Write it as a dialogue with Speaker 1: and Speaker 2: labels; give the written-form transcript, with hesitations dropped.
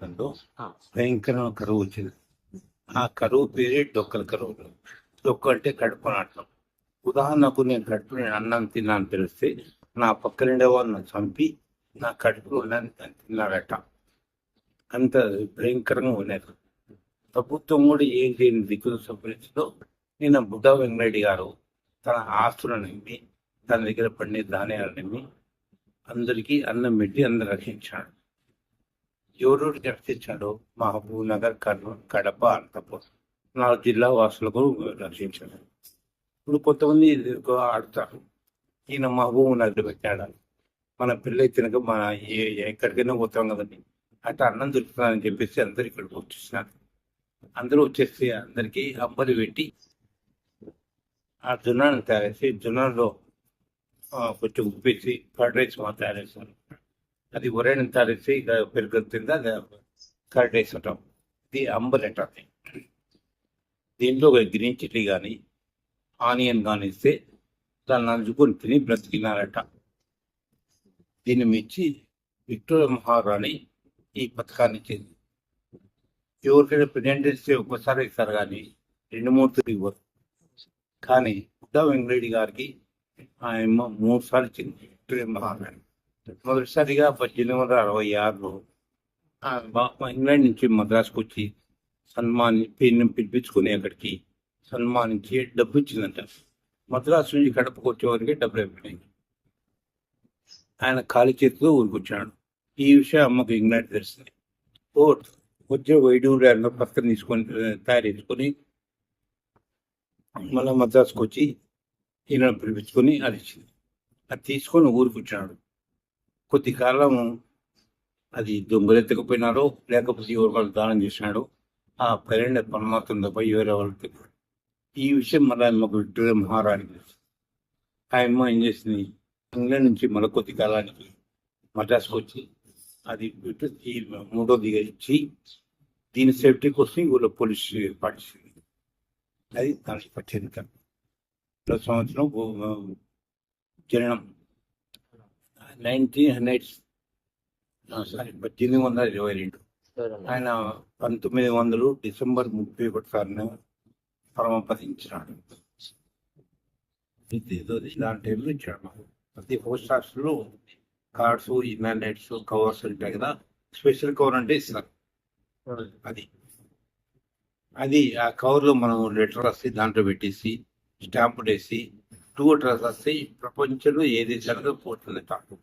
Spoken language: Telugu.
Speaker 1: ప్రాంతంలో భయంకరమైన కరువు వచ్చింది. ఆ కరువు పేరే డొక్కల కరువు. డొక్క అంటే కడుపు నాటం. ఉదాహరణకు నేను కడుపు అన్నం తిన్నాను తెలిస్తే నా పక్కనుండే వాళ్ళని చంపి నా కడుపులో తిన్నాడట. అంత భయంకరంగా ఉన్నారు. ప్రభుత్వం కూడా ఏం చేయని దిక్కుల సంపరించలో నిన్న బుడ్డా వెంకరెడ్డి గారు తన ఆస్తులను నమ్మి తన దగ్గర పండే ధాన్యాలను నమ్మి అందరికీ అన్నం పెట్టి అందరు రక్షించాడు. ఎవరెవరికి రక్షించాడో మహబూబ్ నగర్, కర్నూలు, కడప, అనంతపురం 4 జిల్లా వాసులకు రక్షించాడు. ఇప్పుడు కొంతమంది ఆడుతారు, ఈయన మహబూబ్ నగర్ పెట్టాడు, మన పిల్లలు తినక మన ఎక్కడికైనా పోతాం కదండి, అట్లా అన్నం దొరుకుతుందని చెప్పేసి అందరు ఇక్కడికి వచ్చేసినారు. అందరూ వచ్చేసి అందరికీ అంబలి పెట్టి ఆ జొన్నను తయారు చేసి జొన్నలో కొంచెం ఉప్పేసి కర్డ్ రైస్ తయారు చేస్తారు. అది ఒరేణం తయారు చేసి పెరుగు కింద కర్డ్ రైస్ అంటాం. ఇది అంబలి అంటారు. దీంట్లో గ్రీన్ చిల్లీ కానీ ఆనియన్ కానీ ఇస్తే దాన్ని నంచుకొని తిని బ్రతికినారట. దీన్ని మెచ్చి విక్టోరియా మహారాణి ఈ పథకాన్ని ఇచ్చింది. ఎవరికైనా ప్రెగ్నెంట్ ఇస్తే ఒక్కసారి ఇస్తారు కానీ 2-3 ఇవ్వరు. కానీ బుడ్డా వెంకరెడ్డి గారికి ఆయన 3 సార్లు ఇచ్చింది విక్టోరియా మహారాణి. మొదటిసారిగా 1866లో ఇంగ్లాండ్ నుంచి మద్రాసుకు వచ్చి పిలిపించుకుని అక్కడికి సన్మానించి డబ్బు ఇచ్చిందంట. మద్రాసు నుంచి కడపకు వచ్చేవారికి డబ్బులు అయిపోయినాయి. ఆయన ఖాళీ చేతితో ఊరికొచ్చాడు. ఈ విషయం అమ్మకు ఇంగ్లాండ్ తెలిసింది. వచ్చే వైడూర్యాలను పక్కన తీసుకొని తయారు చేసుకొని మళ్ళీ మద్రాసుకు వచ్చి ఈయన పిలిపించుకొని అది ఇచ్చింది. అది తీసుకొని ఊరికి వచ్చాడు. కొద్ది కాలం అది దొంగలెత్తకపోయినారో లేకపోతే ఎవరు వాళ్ళు దానం చేసినాడు. ఆ పన్నెండు పరమాత్మ పోయి వేరే వాళ్ళకి ఈ విషయం మళ్ళీ మాకు విక్టోరియా మహారాణి తెలుసు. ఆయమ్మ ఏం చేసింది, ఇంగ్లాండ్ నుంచి మళ్ళీ కొద్ది కాలానికి మద్రాసుకు వచ్చి అది ఈ 3వ ఇచ్చి దీని సేఫ్టీ కోసం ఊళ్ళో పోలీస్ పాటిస్తుంది. అది దానికి పచ్చేదిక. సంవత్సరం జననం 1822. ఆయన 1900 డిసెంబర్ 31 పరమపదించినాడు. ఇలాంటి ఇచ్చాడు. ప్రతి పోస్ట్ ఆఫీస్లో కార్డ్స్, ఇన్లాండ్స్, కవర్స్ ఉంటాయి కదా, స్పెషల్ కవర్ అంటే ఇస్తారు. అది ఆ కవర్లో మనం లెటర్ రాసి దాంట్లో పెట్టేసి స్టాంప్ వేసి 2 అడ్రస్ వస్తే ప్రపంచంలో ఏ దేశాలకు పోతుంది తాకు.